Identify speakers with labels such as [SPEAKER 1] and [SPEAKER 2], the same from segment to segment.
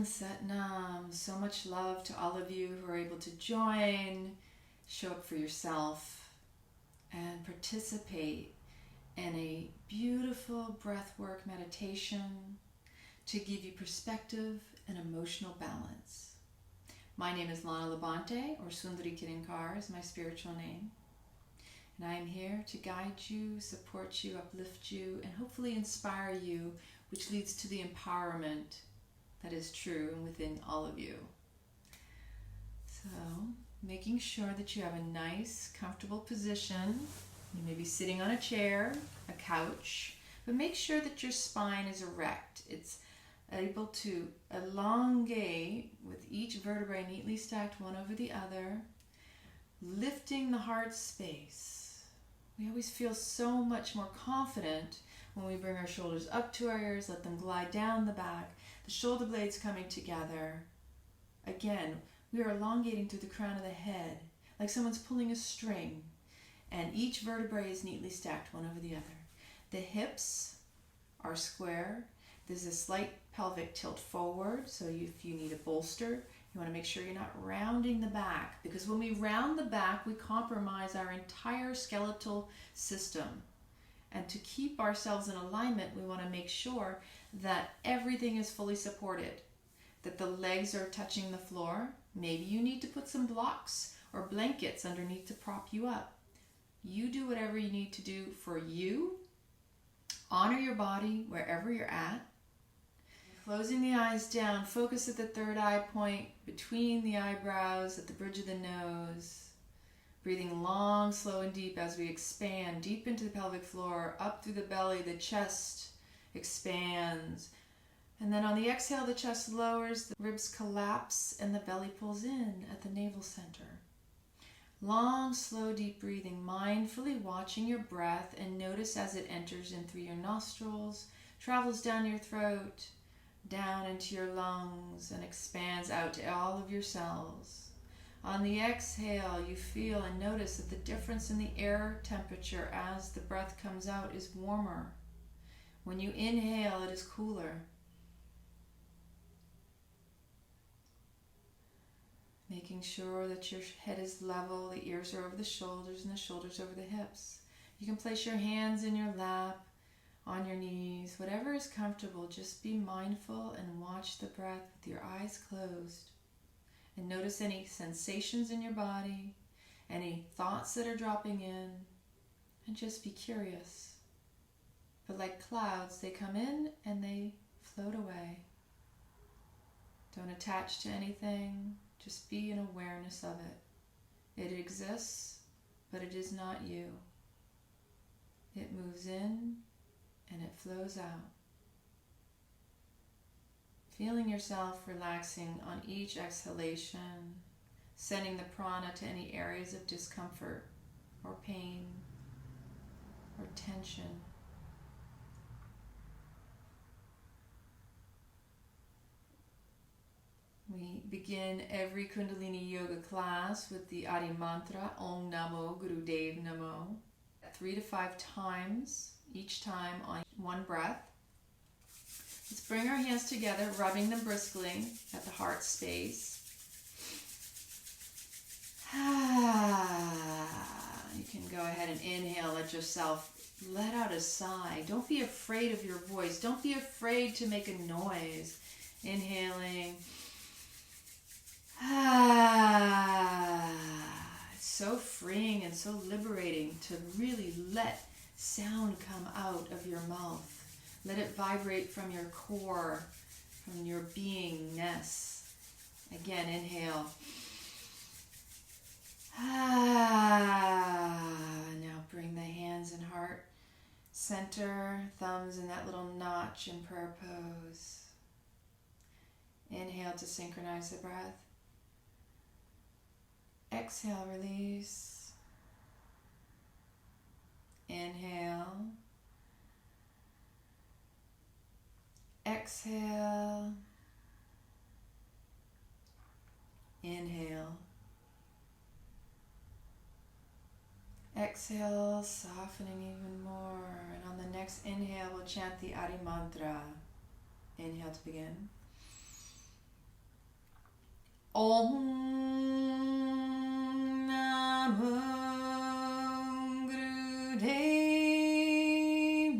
[SPEAKER 1] Sat Nam. So much love to all of you who are able to join, show up for yourself, and participate in a beautiful breathwork meditation to give you perspective and emotional balance. My name is Lana Labonte, or Sundari Kirinkar is my spiritual name. And I am here to guide you, support you, uplift you, and hopefully inspire you, which leads to the empowerment that is true and within all of you. So, making sure that you have a nice, comfortable position. You may be sitting on a chair, a couch, but make sure that your spine is erect. It's able to elongate with each vertebrae neatly stacked one over the other, lifting the heart space. We always feel so much more confident when we bring our shoulders up to our ears, let them glide down the back, the shoulder blades coming together. Again, we are elongating through the crown of the head, like someone's pulling a string, and each vertebrae is neatly stacked one over the other. The hips are square. There's a slight pelvic tilt forward, so if you need a bolster, you want to make sure you're not rounding the back, because when we round the back, we compromise our entire skeletal system. And to keep ourselves in alignment, we want to make sure that everything is fully supported, that the legs are touching the floor. Maybe you need to put some blocks or blankets underneath to prop you up. You do whatever you need to do for you. Honor your body wherever you're at. Closing the eyes down, focus at the third eye point, between the eyebrows, at the bridge of the nose. Breathing long, slow, and deep as we expand deep into the pelvic floor, up through the belly, the chest expands. And then on the exhale, the chest lowers, the ribs collapse, and the belly pulls in at the navel center. Long, slow, deep breathing, mindfully watching your breath, and notice as it enters in through your nostrils, travels down your throat, down into your lungs, and expands out to all of your cells. On the exhale, you feel and notice that the difference in the air temperature as the breath comes out is warmer. When you inhale, it is cooler. Making sure that your head is level, the ears are over the shoulders, and the shoulders over the hips. You can place your hands in your lap, on your knees, whatever is comfortable. Just be mindful and watch the breath with your eyes closed. And notice any sensations in your body, any thoughts that are dropping in, and just be curious. But like clouds, they come in and they float away. Don't attach to anything, just be in awareness of it. It exists, but it is not you. It moves in and it flows out. Feeling yourself relaxing on each exhalation, sending the prana to any areas of discomfort or pain or tension. We begin every Kundalini yoga class with the Adi mantra, Om Namo, Gurudev Namo, 3 to 5 times, each time on one breath. Let's bring our hands together, rubbing them briskly at the heart space. You can go ahead and inhale, let yourself let out a sigh. Don't be afraid of your voice. Don't be afraid to make a noise. Inhaling. It's so freeing and so liberating to really let sound come out of your mouth. Let it vibrate from your core, from your beingness. Again, inhale. Now bring the hands and heart center, thumbs in that little notch in prayer pose. Inhale to synchronize the breath. Exhale, release. Inhale. Exhale. Inhale. Exhale, softening even more. And on the next inhale, we'll chant the Adi mantra. Inhale to begin. Om Namo Gurudev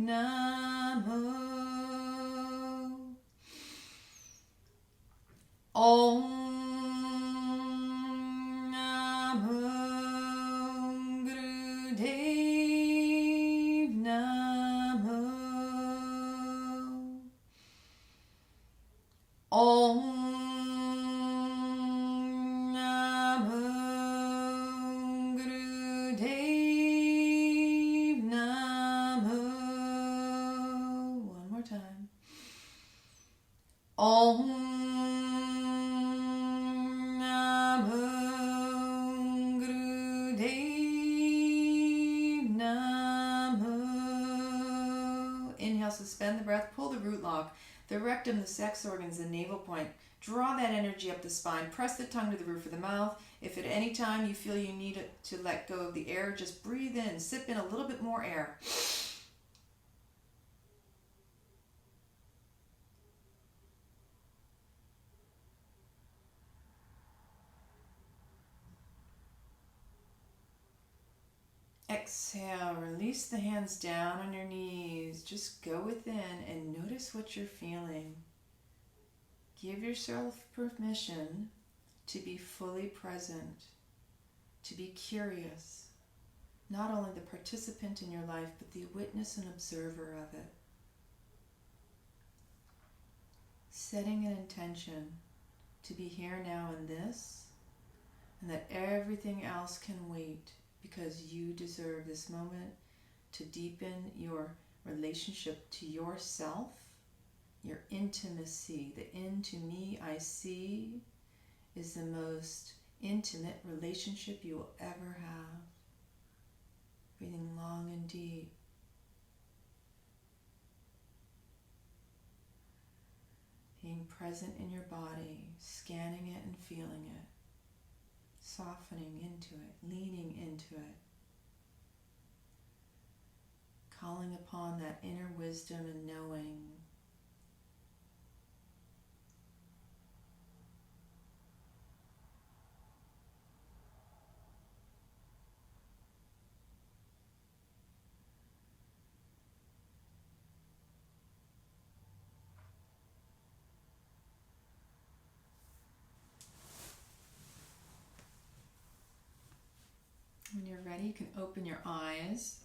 [SPEAKER 1] Namo. Om Namo Gurudev Namo. Om Namo Gurudev Namo. One more time. Om Namo Gurudev Namo. Inhale, suspend the breath, pull the root log, the rectum, the sex organs, the navel point. Draw that energy up the spine. Press the tongue to the roof of the mouth. If at any time you feel you need to let go of the air, just breathe in, sip in a little bit more air. Exhale, release the hands down on your knees. Just go within and notice what you're feeling. Give yourself permission to be fully present, to be curious, not only the participant in your life, but the witness and observer of it. Setting an intention to be here now in this, and that everything else can wait, because you deserve this moment to deepen your relationship to yourself, your intimacy. The into me I see is the most intimate relationship you will ever have. Breathing long and deep. Being present in your body, scanning it and feeling it. Softening into it, leaning into it, calling upon that inner wisdom and knowing. When you're ready, you can open your eyes.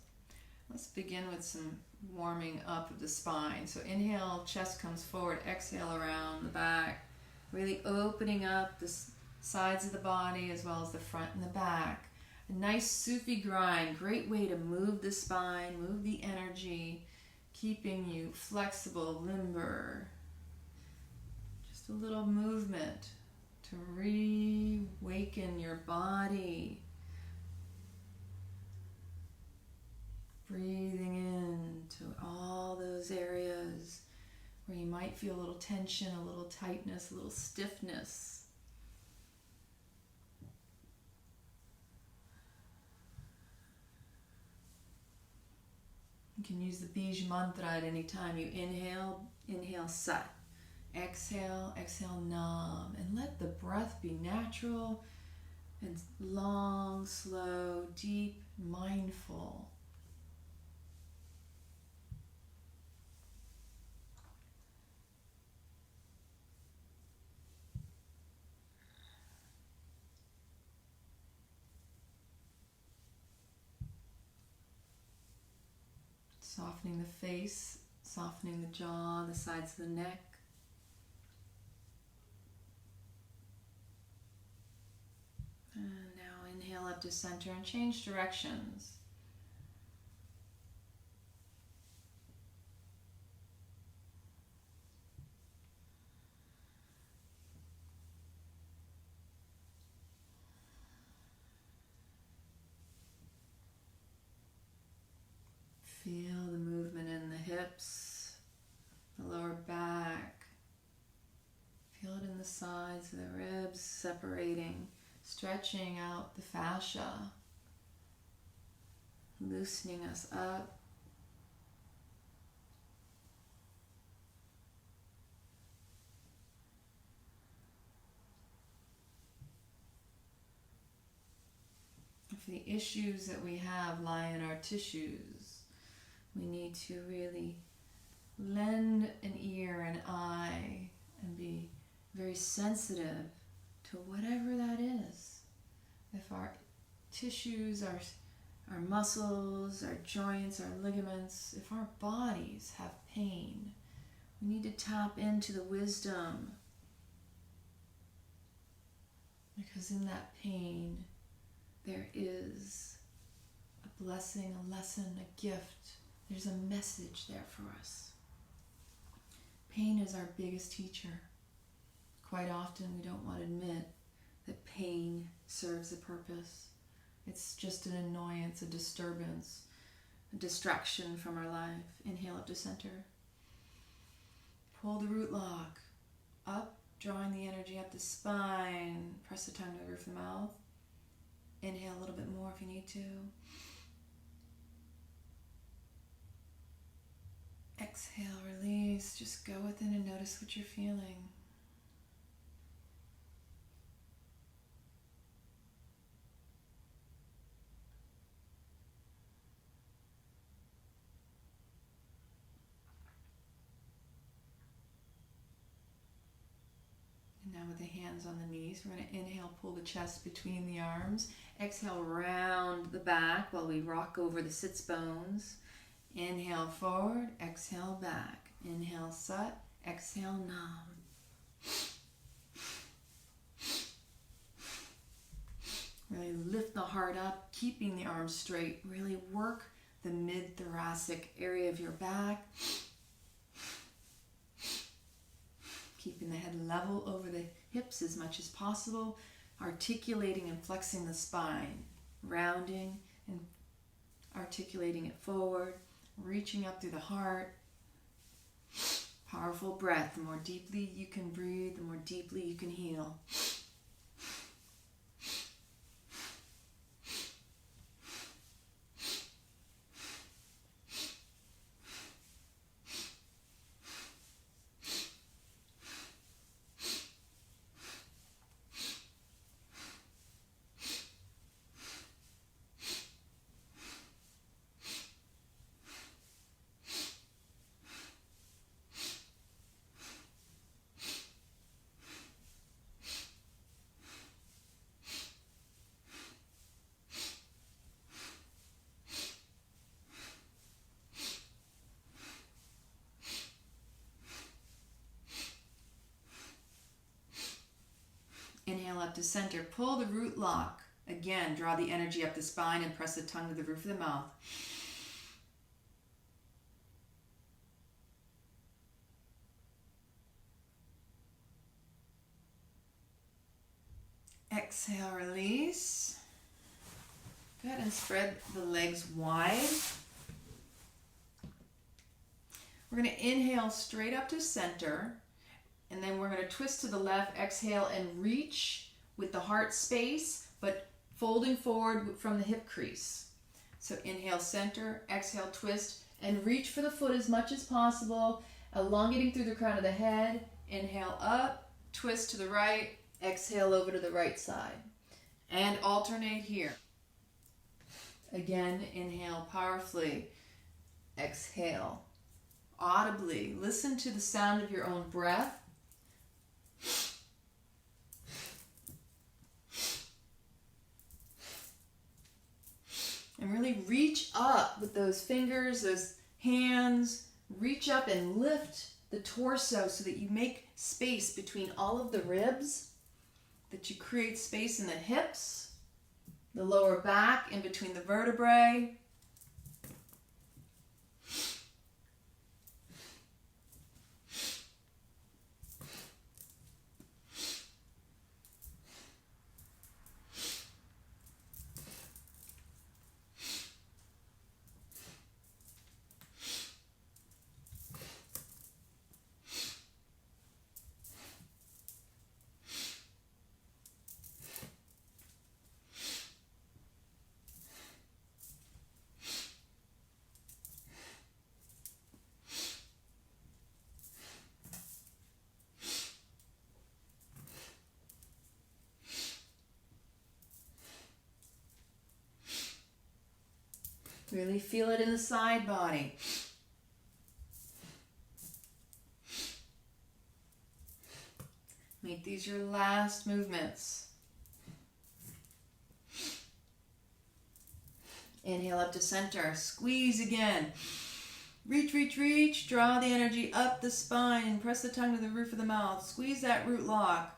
[SPEAKER 1] Let's begin with some warming up of the spine. So inhale, chest comes forward, exhale around the back, really opening up the sides of the body as well as the front and the back. A nice Sufi grind, great way to move the spine, move the energy, keeping you flexible, limber. Just a little movement to reawaken your body. Breathing into all those areas where you might feel a little tension, a little tightness, a little stiffness. You can use the Bij mantra at any time. You inhale, inhale Sat. Exhale, exhale Nam. And let the breath be natural and long, slow, deep, mindful. Softening the face, softening the jaw, the sides of the neck. And now inhale up to center and change directions. Feel the movement in the hips, the lower back. Feel it in the sides of the ribs, separating, stretching out the fascia, loosening us up. the issues that we have lie in our tissues, we need to really lend an ear, an eye, and be very sensitive to whatever that is. If our tissues, our muscles, our joints, our ligaments, if our bodies have pain, we need to tap into the wisdom, because in that pain there is a blessing, a lesson, a gift. There's a message there for us. Pain is our biggest teacher. Quite often we don't want to admit that pain serves a purpose. It's just an annoyance, a disturbance, a distraction from our life. Inhale up to center. Pull the root lock up, drawing the energy up the spine. Press the tongue to the roof of the mouth. Inhale a little bit more if you need to. Exhale, release. Just go within and notice what you're feeling. And now with the hands on the knees, we're going to inhale, pull the chest between the arms. Exhale, round the back while we rock over the sits bones. Inhale forward, exhale back. Inhale Sat, exhale Nam. Really lift the heart up, keeping the arms straight. Really work the mid-thoracic area of your back. Keeping the head level over the hips as much as possible. Articulating and flexing the spine. Rounding and articulating it forward. Reaching up through the heart. Powerful breath. The more deeply you can breathe, the more deeply you can heal. Inhale up to center. Pull the root lock. Again, draw the energy up the spine and press the tongue to the roof of the mouth. Exhale, release. Good, and spread the legs wide. We're going to inhale straight up to center. And then we're going to twist to the left, exhale, and reach with the heart space, but folding forward from the hip crease. So inhale, center, exhale, twist, and reach for the foot as much as possible, elongating through the crown of the head. Inhale up, twist to the right, exhale over to the right side. And alternate here. Again, inhale powerfully, exhale audibly. Listen to the sound of your own breath. And really reach up with those fingers, those hands. Reach up and lift the torso so that you make space between all of the ribs, that you create space in the hips, the lower back, in between the vertebrae. Really feel it in the side body. Make these your last movements. Inhale up to center. Squeeze again. Reach, reach, reach. Draw the energy up the spine. Press the tongue to the roof of the mouth. Squeeze that root lock.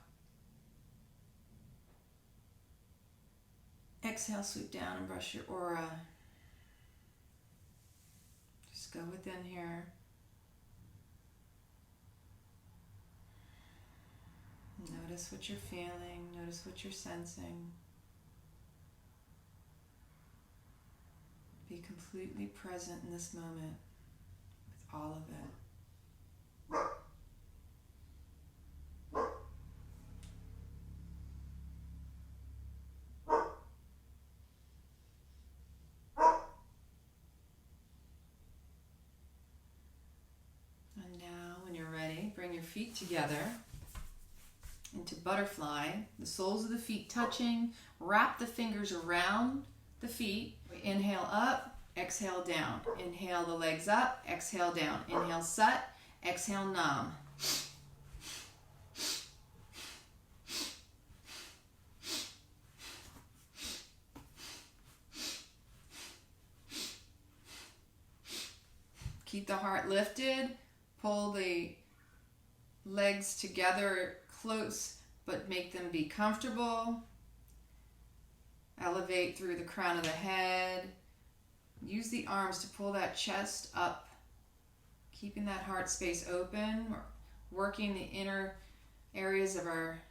[SPEAKER 1] Exhale, sweep down and brush your aura. Just go within here. Notice what you're feeling. Notice what you're sensing. Be completely present in this moment with all of it. And now, when you're ready, bring your feet together into butterfly, the soles of the feet touching. Wrap the fingers around the feet. Inhale up, exhale down. Inhale the legs up, exhale down. Inhale Sat, exhale Nam. Keep the heart lifted. Pull the legs together close, but make them be comfortable. Elevate through the crown of the head. Use the arms to pull that chest up, keeping that heart space open. We're working the inner areas of our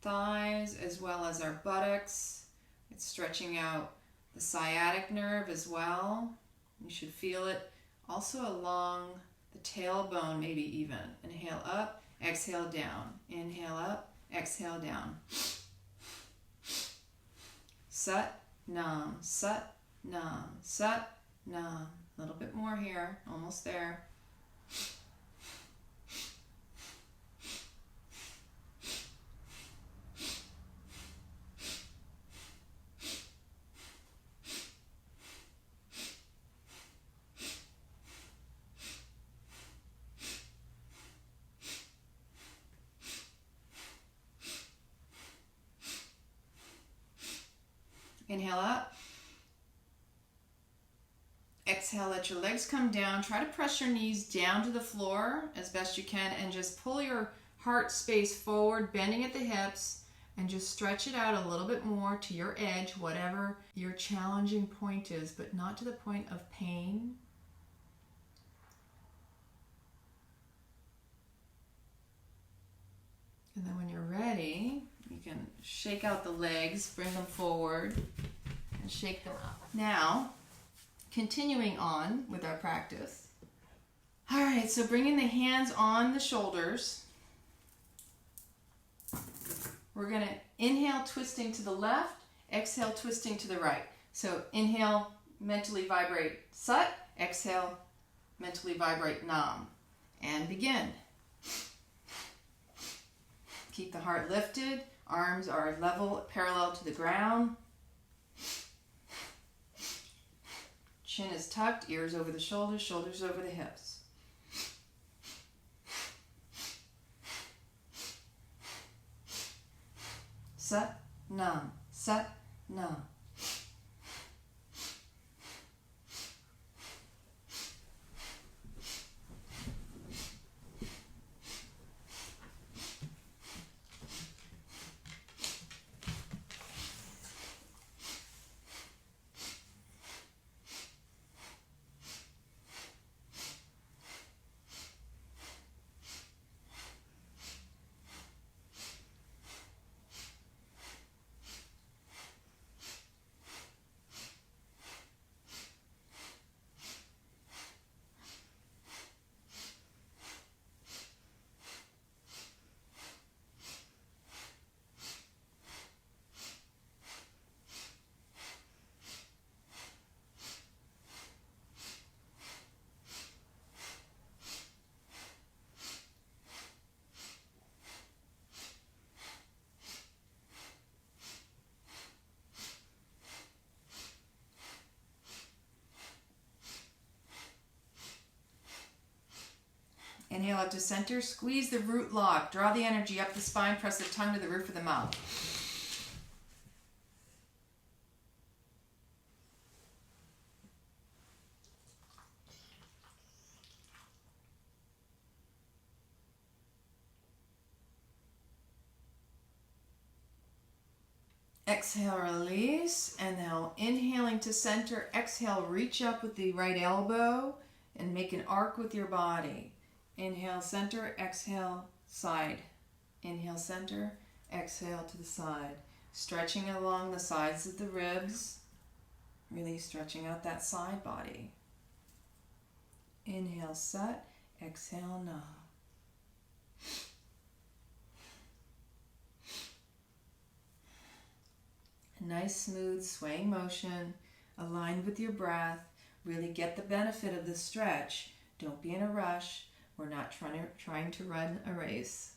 [SPEAKER 1] thighs as well as our buttocks. It's stretching out the sciatic nerve as well. You should feel it also along the tailbone, maybe even. Inhale up, exhale down. Inhale up, exhale down. Sat, Nam, Sat, Nam, Sat, Nam. A little bit more here, almost there. Inhale up. Exhale, let your legs come down. Try to press your knees down to the floor as best you can and just pull your heart space forward, bending at the hips, and just stretch it out a little bit more to your edge, whatever your challenging point is, but not to the point of pain. And then when you're ready, you can shake out the legs, bring them forward, and shake them up. Now, continuing on with our practice. All right, so bringing the hands on the shoulders. We're going to inhale, twisting to the left, exhale, twisting to the right. So inhale, mentally vibrate Sat, exhale, mentally vibrate Nam, and begin. Keep the heart lifted. Arms are level, parallel to the ground. Chin is tucked, ears over the shoulders, shoulders over the hips. Sat, Nam, Sat, Nam. Inhale up to center. Squeeze the root lock. Draw the energy up the spine. Press the tongue to the roof of the mouth. Exhale, release, and now inhaling to center. Exhale, reach up with the right elbow and make an arc with your body. Inhale, center, exhale, side. Inhale, center, exhale to the side. Stretching along the sides of the ribs, really stretching out that side body. Inhale, set, exhale, no. A nice, smooth, swaying motion, aligned with your breath. Really get the benefit of the stretch. Don't be in a rush. We're not trying to run a race.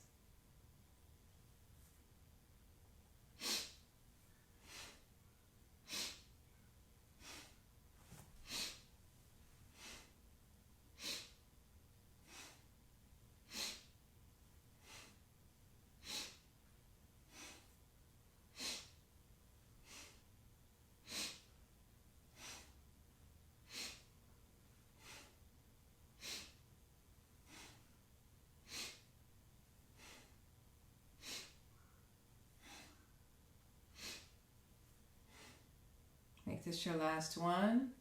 [SPEAKER 1] Make this your last one.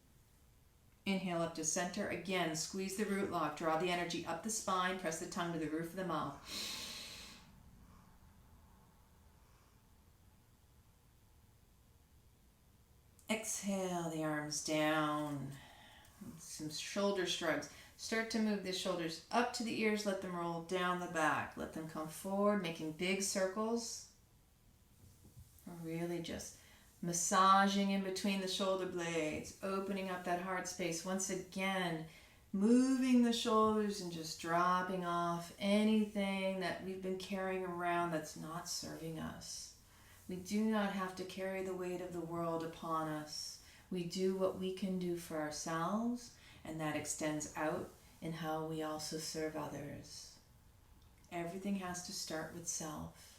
[SPEAKER 1] Inhale up to center. Again, squeeze the root lock. Draw the energy up the spine. Press the tongue to the roof of the mouth. Exhale the arms down. Some shoulder shrugs. Start to move the shoulders up to the ears. Let them roll down the back. Let them come forward, making big circles. Really just massaging in between the shoulder blades, opening up that heart space. Once again, moving the shoulders and just dropping off anything that we've been carrying around that's not serving us. We do not have to carry the weight of the world upon us. We do what we can do for ourselves, and that extends out in how we also serve others. Everything has to start with self.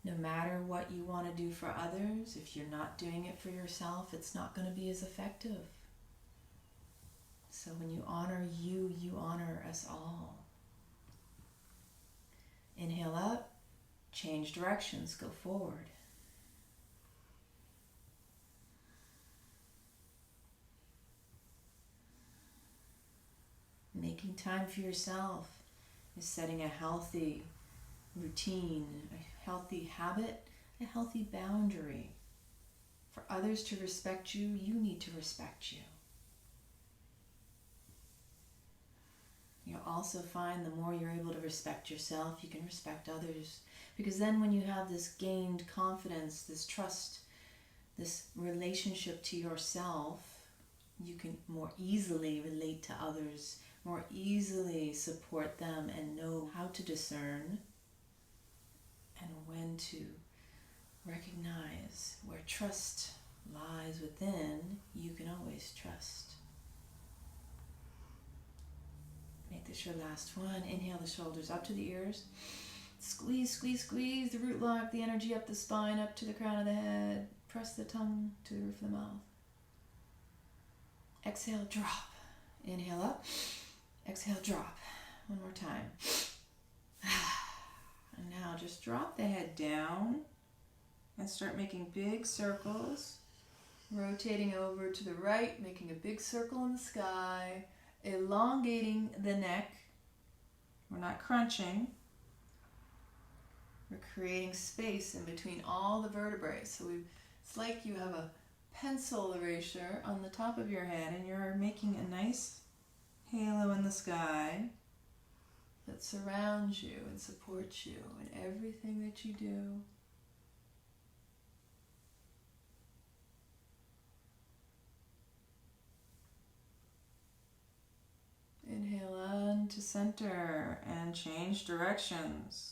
[SPEAKER 1] No matter what you want to do for others, if you're not doing it for yourself, it's not going to be as effective. So when you honor you, you honor us all. Inhale up, change directions, go forward. Making time for yourself is setting a healthy routine, a healthy habit, a healthy boundary. For others to respect you, you need to respect you. You'll also find the more you're able to respect yourself, you can respect others. Because then when you have this gained confidence, this trust, this relationship to yourself, you can more easily relate to others, more easily support them, and know how to discern and when to recognize where trust lies within. You can always trust. Make this your last one. Inhale the shoulders up to the ears. Squeeze, squeeze, squeeze the root lock, the energy up the spine, up to the crown of the head. Press the tongue to the roof of the mouth. Exhale, drop. Inhale up. Exhale, drop. One more time. And now just drop the head down and start making big circles. Rotating over to the right, making a big circle in the sky. Elongating the neck. We're not crunching. We're creating space in between all the vertebrae. So it's like you have a pencil eraser on the top of your head and you're making a nice halo in the sky that surrounds you and supports you in everything that you do. Inhale on to center and change directions.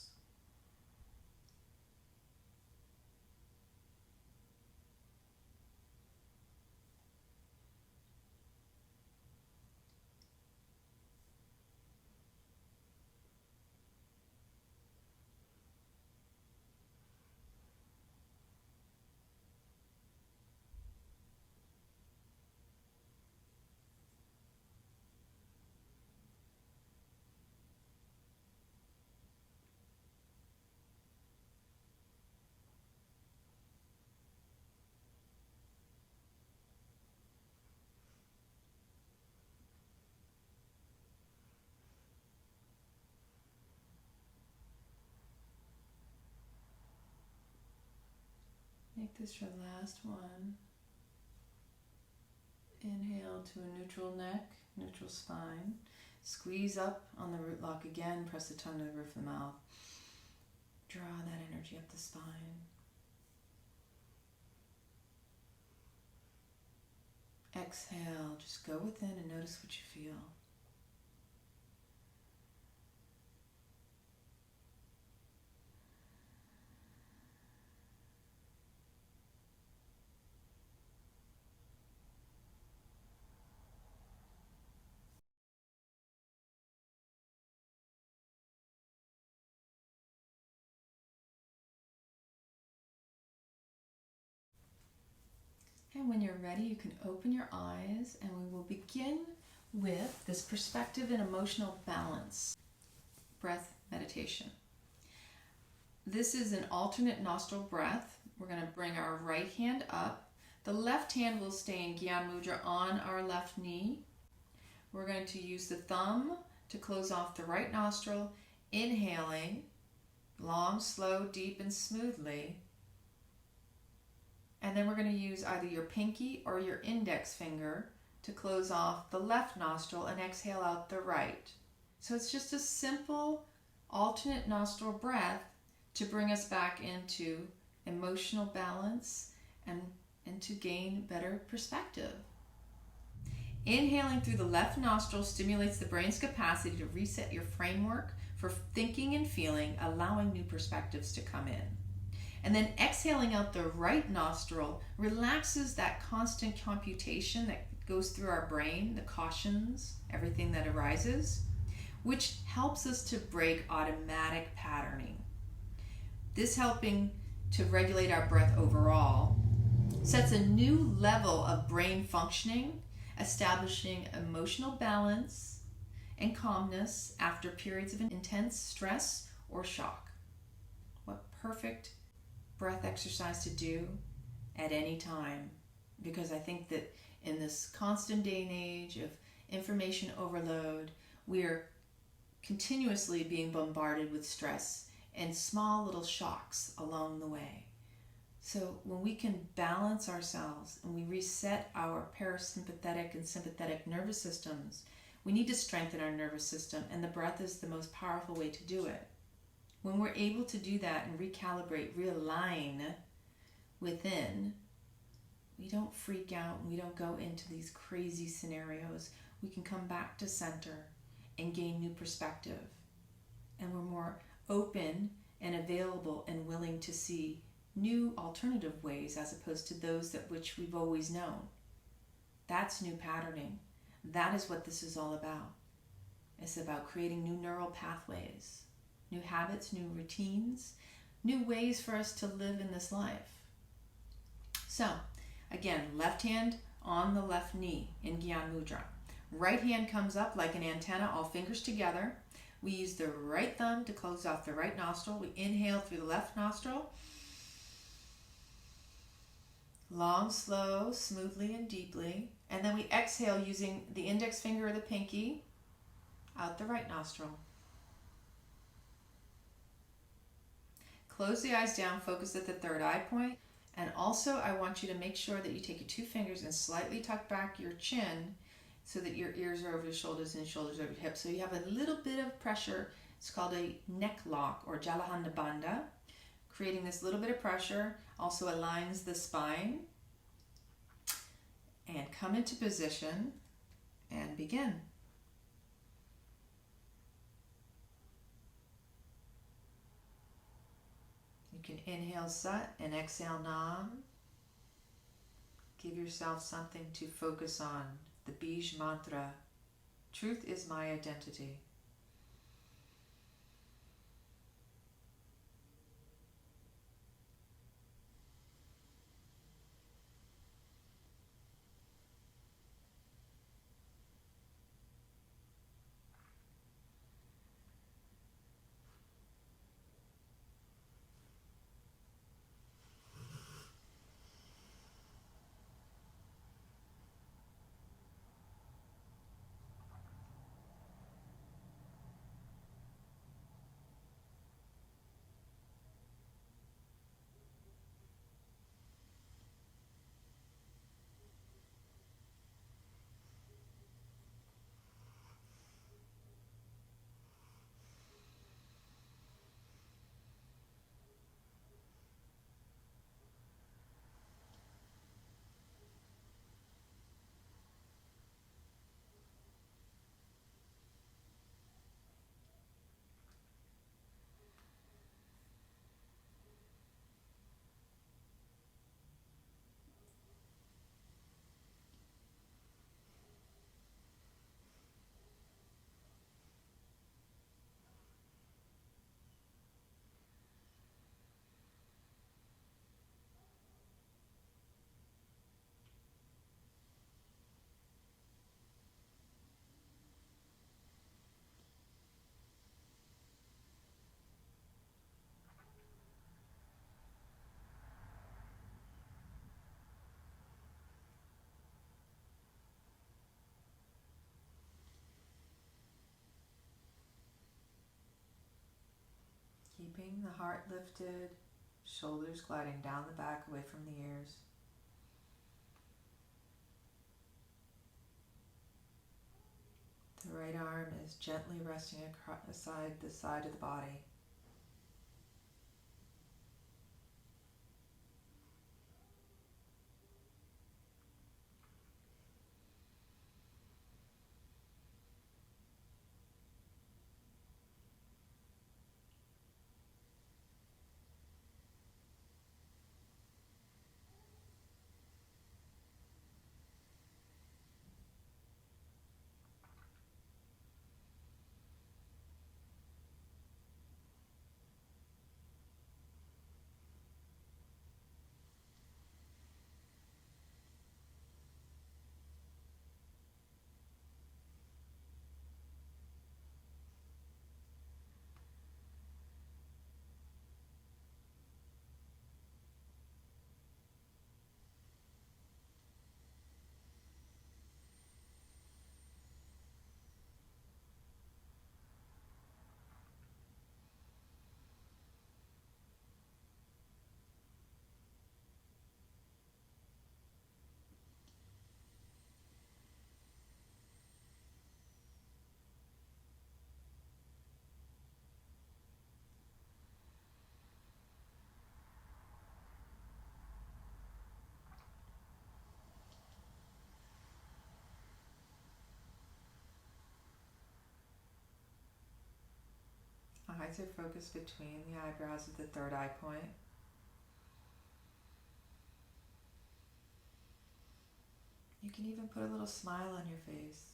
[SPEAKER 1] Make this your last one. Inhale to a neutral neck, neutral spine. Squeeze up on the root lock again. Press the tongue to the roof of the mouth. Draw that energy up the spine. Exhale. Just go within and notice what you feel. And when you're ready, you can open your eyes and we will begin with this perspective and emotional balance breath meditation. This is an alternate nostril breath. We're going to bring our right hand up. The left hand will stay in Gyan Mudra on our left knee. We're going to use the thumb to close off the right nostril, inhaling long, slow, deep, and smoothly. And then we're going to use either your pinkie or your index finger to close off the left nostril and exhale out the right. So it's just a simple alternate nostril breath to bring us back into emotional balance and to gain better perspective. Inhaling through the left nostril stimulates the brain's capacity to reset your framework for thinking and feeling, allowing new perspectives to come in. And then exhaling out the right nostril relaxes that constant computation that goes through our brain, the cautions, everything that arises, which helps us to break automatic patterning. This helping to regulate our breath overall sets a new level of brain functioning, establishing emotional balance and calmness after periods of intense stress or shock. What perfect breath exercise to do at any time, because I think that in this constant day and age of information overload, we are continuously being bombarded with stress and small little shocks along the way. So when we can balance ourselves and we reset our parasympathetic and sympathetic nervous systems, we need to strengthen our nervous system, and the breath is the most powerful way to do it. When we're able to do that and recalibrate, realign within, we don't freak out and we don't go into these crazy scenarios. We can come back to center and gain new perspective. And we're more open and available and willing to see new alternative ways as opposed to those that which we've always known. That's new patterning. That is what this is all about. It's about creating new neural pathways, new habits, new routines, new ways for us to live in this life. So, again, left hand on the left knee in Gyan Mudra. Right hand comes up like an antenna, all fingers together. We use the right thumb to close off the right nostril. We inhale through the left nostril. Long, slow, smoothly, and deeply. And then we exhale using the index finger or the pinky out the right nostril. Close the eyes down, focus at the third eye point. And also I want you to make sure that you take your two fingers and slightly tuck back your chin so that your ears are over your shoulders and shoulders over your hips. So you have a little bit of pressure. It's called a neck lock or jalandhar bandh. Creating this little bit of pressure also aligns the spine. And come into position and begin. You can inhale Sat and exhale Nam. Give yourself something to focus on. The Bij mantra. Truth is my identity.
[SPEAKER 2] Keeping the heart lifted, shoulders gliding down the back away from the ears. The right arm is gently resting aside the side of the body. Eyes are focused between the eyebrows at the third eye point. You can even put a little smile on your face.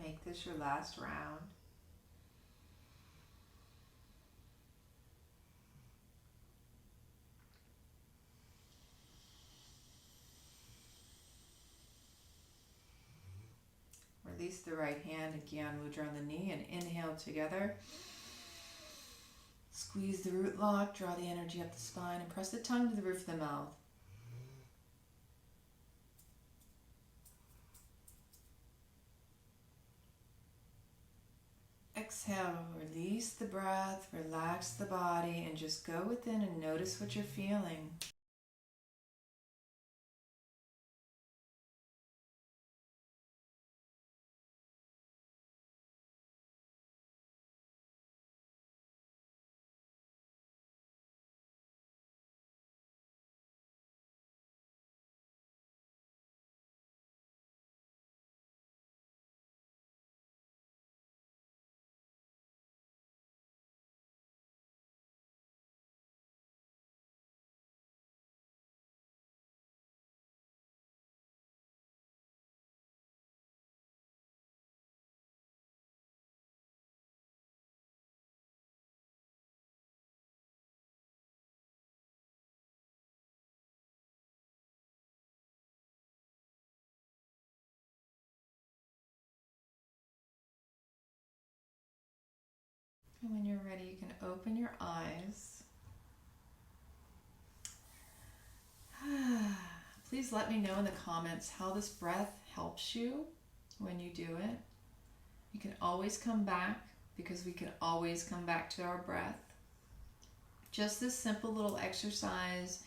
[SPEAKER 2] Make this your last round. Release the right hand and Gyan Mudra on the knee and inhale together. Squeeze the root lock, draw the energy up the spine and press the tongue to the roof of the mouth. Exhale, release the breath, relax the body, and just go within and notice what you're feeling. And when you're ready, you can open your eyes. Please let me know in the comments how this breath helps you when you do it. You can always come back, because we can always come back to our breath. Just this simple little exercise,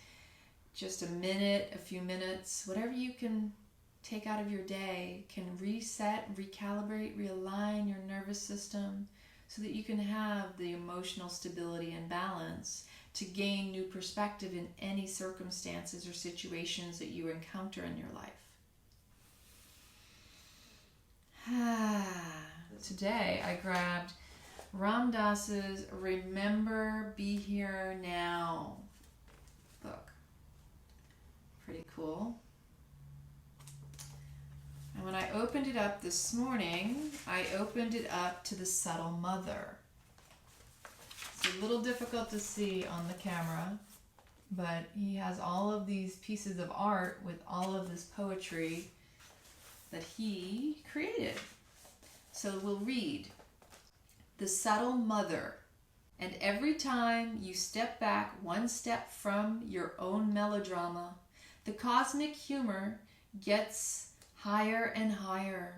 [SPEAKER 2] just a minute, a few minutes, whatever you can take out of your day can reset, recalibrate, realign your nervous system so that you can have the emotional stability and balance to gain new perspective in any circumstances or situations that you encounter in your life. Today I grabbed Ram Dass's Remember, Be Here Now book. Pretty cool. And when I opened it up this morning, I opened it up to the subtle mother. It's a little difficult to see on the camera, but he has all of these pieces of art with all of this poetry that he created. So we'll read. The subtle mother. And every time you step back one step from your own melodrama, the cosmic humor gets higher and higher.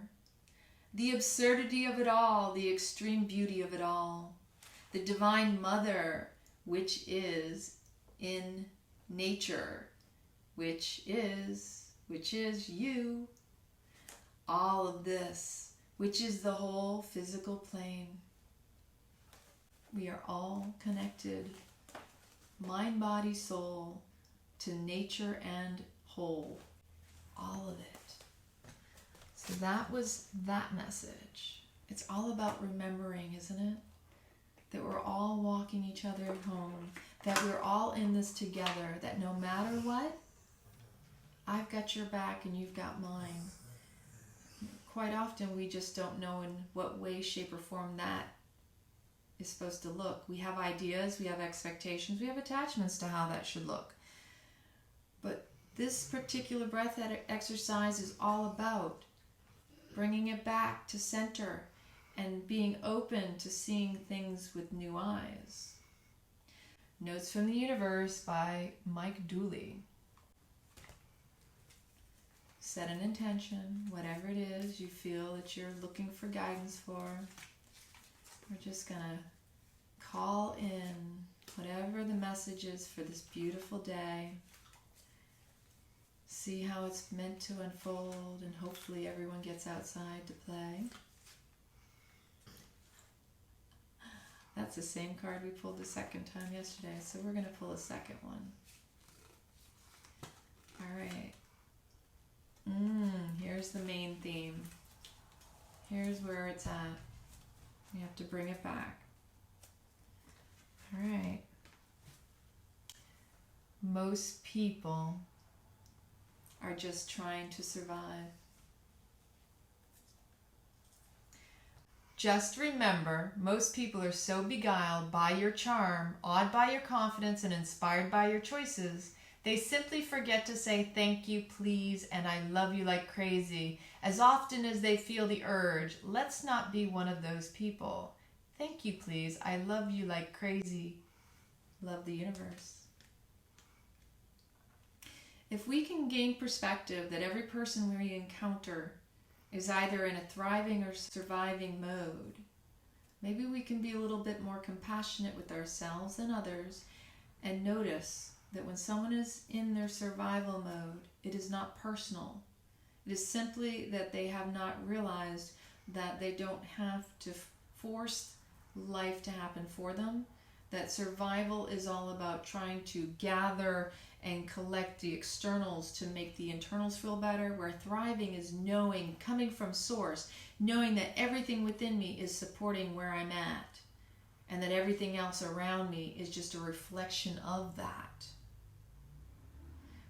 [SPEAKER 2] The absurdity of it all, the extreme beauty of it all. The divine mother, which is in nature, which is you. All of this, which is the whole physical plane. We are all connected, mind, body, soul, to nature and whole. All of it. So that was that message. It's all about remembering, isn't it? That we're all walking each other home. That we're all in this together. That no matter what, I've got your back and you've got mine. Quite often we just don't know in what way, shape, or form that is supposed to look. We have ideas, we have expectations, we have attachments to how that should look. But this particular breath exercise is all about bringing it back to center and being open to seeing things with new eyes. Notes from the Universe by Mike Dooley. Set an intention, whatever it is you feel that you're looking for guidance for. We're just going to call in whatever the message is for this beautiful day. See how it's meant to unfold, and hopefully everyone gets outside to play. That's the same card we pulled the second time yesterday, so we're going to pull a second one. All right. Here's the main theme. Here's where it's at. We have to bring it back. All right. Most people are just trying to survive. Just remember, most people are so beguiled by your charm, awed by your confidence, and inspired by your choices, they simply forget to say thank you, please, and I love you like crazy as often as they feel the urge. Let's not be one of those people. Thank you, please. I love you like crazy. Love the universe. If we can gain perspective that every person we encounter is either in a thriving or surviving mode, maybe we can be a little bit more compassionate with ourselves and others and notice that when someone is in their survival mode, it is not personal. It is simply that they have not realized that they don't have to force life to happen for them, that survival is all about trying to gather and collect the externals to make the internals feel better, where thriving is knowing, coming from source, knowing that everything within me is supporting where I'm at, and that everything else around me is just a reflection of that.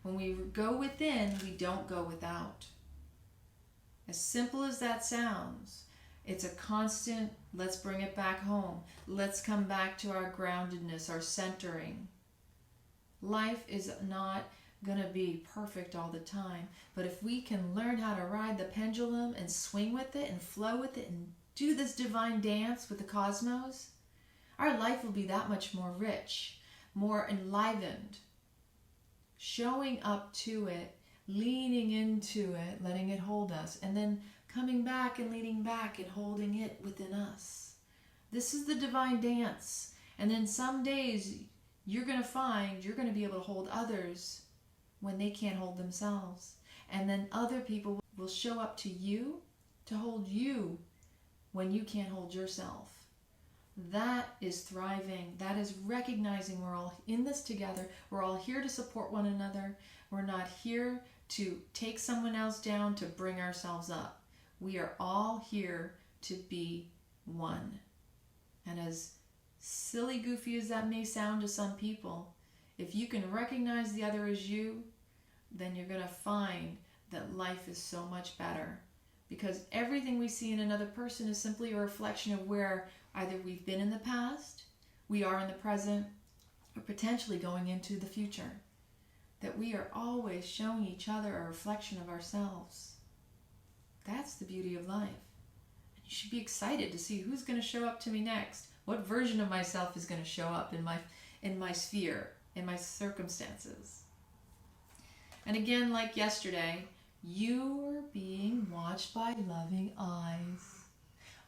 [SPEAKER 2] When we go within, we don't go without. As simple as that sounds, it's a constant, let's bring it back home. Let's come back to our groundedness, our centering. Life is not going to be perfect all the time, but if we can learn how to ride the pendulum and swing with it and flow with it and do this divine dance with the cosmos, our life will be that much more rich, more enlivened. Showing up to it, leaning into it, letting it hold us, and then coming back and leaning back and holding it within us. This is the divine dance. And then some days you're going to find you're going to be able to hold others when they can't hold themselves. And then other people will show up to you to hold you when you can't hold yourself. That is thriving. That is recognizing we're all in this together. We're all here to support one another. We're not here to take someone else down to bring ourselves up. We are all here to be one. And as silly, goofy as that may sound to some people, if you can recognize the other as you, then you're going to find that life is so much better. Because everything we see in another person is simply a reflection of where either we've been in the past, we are in the present, or potentially going into the future. That we are always showing each other a reflection of ourselves. That's the beauty of life. And you should be excited to see who's going to show up to me next. What version of myself is going to show up in my sphere, in my circumstances. And again, like yesterday, you're being watched by loving eyes.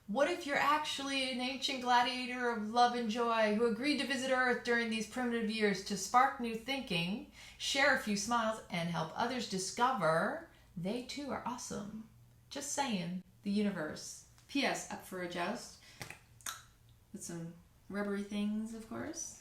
[SPEAKER 2] What if you're actually an ancient gladiator of love and joy who agreed to visit Earth during these primitive years to spark new thinking, share a few smiles, and help others discover they too are awesome? Just saying. The universe. P.S. Up for a joust. With some rubbery things, of course.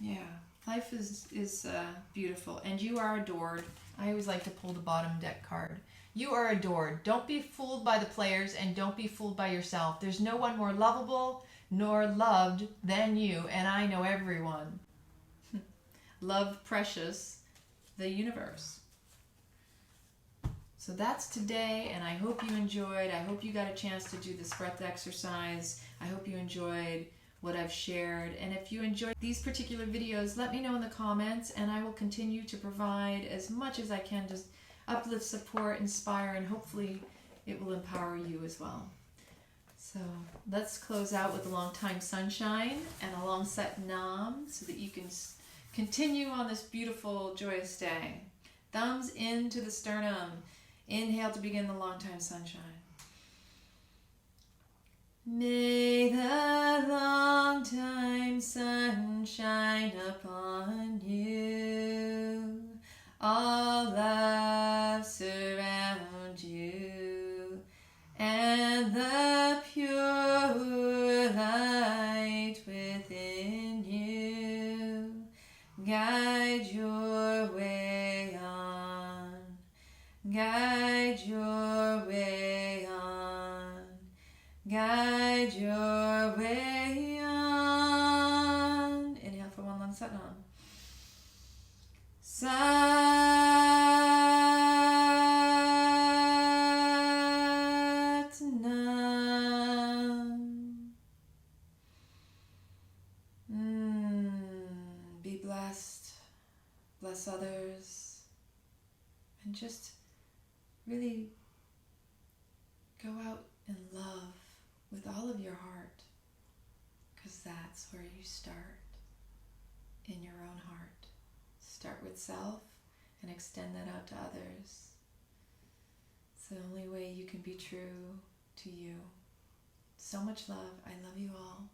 [SPEAKER 2] Yeah. Life is beautiful, and you are adored. I always like to pull the bottom deck card. You are adored. Don't be fooled by the players, and don't be fooled by yourself. There's no one more lovable nor loved than you, and I know everyone. Love precious, the universe. So that's today, and I hope you enjoyed. I hope you got a chance to do this breath exercise. I hope you enjoyed what I've shared. And if you enjoyed these particular videos, let me know in the comments, and I will continue to provide as much as I can to uplift, support, inspire, and hopefully it will empower you as well. So let's close out with a long time sunshine and a long set nam so that you can continue on this beautiful, joyous day. Thumbs into the sternum. Inhale to begin the long time sunshine. May the long time sun shine upon you, all love surround you, and the pure light within you guide your way on, guide your way on, guide your way on. Inhale for one long Satnam.
[SPEAKER 1] bless others, and just really go out in love with all of your heart, because that's where you start, in your own heart. Start with self and extend that out to others. It's the only way you can be true to you. So much love. I love you all.